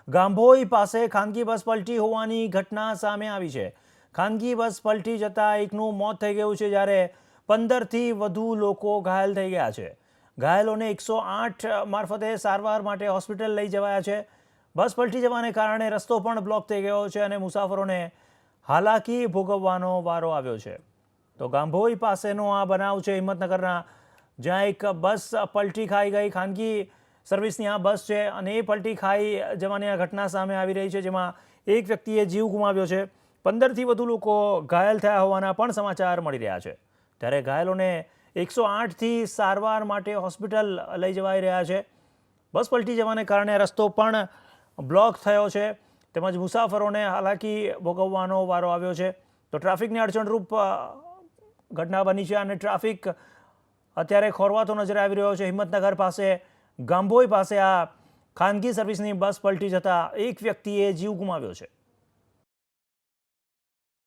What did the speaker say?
ગાંભોઈ પાસે ખાનગી બસ પલટી હોવાની ઘટના સામે આવી છે। ખાનગી બસ પલટી જતાં એકનું મોત થઈ ગયું છે, જ્યારે 15થી વધુ લોકો ઘાયલ થઈ ગયા છે। ઘાયલોને 108 મારફતે સારવાર માટે હોસ્પિટલ લઈ જવાયા છે। બસ પલટી જવાને કારણે રસ્તો પણ બ્લોક થઈ ગયો છે અને મુસાફરોને હાલાકી ભોગવવાનો વારો આવ્યો છે। તો ગાંભોઈ પાસેનો આ બનાવ છે હિંમતનગરના, જ્યાં એક બસ પલટી ખાઈ ગઈ। ખાનગી સર્વિસની આ બસ છે અને એ પલટી ખાઈ જવાની આ ઘટના સામે આવી રહી છે, જેમાં એક વ્યક્તિએ જીવ ગુમાવ્યો છે। 15થી વધુ લોકો ઘાયલ થયા હોવાના પણ સમાચાર મળી રહ્યા છે। ત્યારે ઘાયલોને 108થી સારવાર માટે હોસ્પિટલ લઈ જવાઈ રહ્યા છે। બસ પલટી જવાને કારણે રસ્તો પણ બ્લોક થયો છે, તેમજ મુસાફરોને હાલાકી ભોગવવાનો વારો આવ્યો છે। તો ટ્રાફિકની અડચણરૂપ ઘટના બની છે અને ટ્રાફિક અત્યારે ખોરવાતો નજરે આવી રહ્યો છે। હિંમતનગર પાસે ગાંભોઈ પાસે આ ખાનગી સર્વિસની બસ પલટી જતાં એક વ્યક્તિએ જીવ ગુમાવ્યો છે।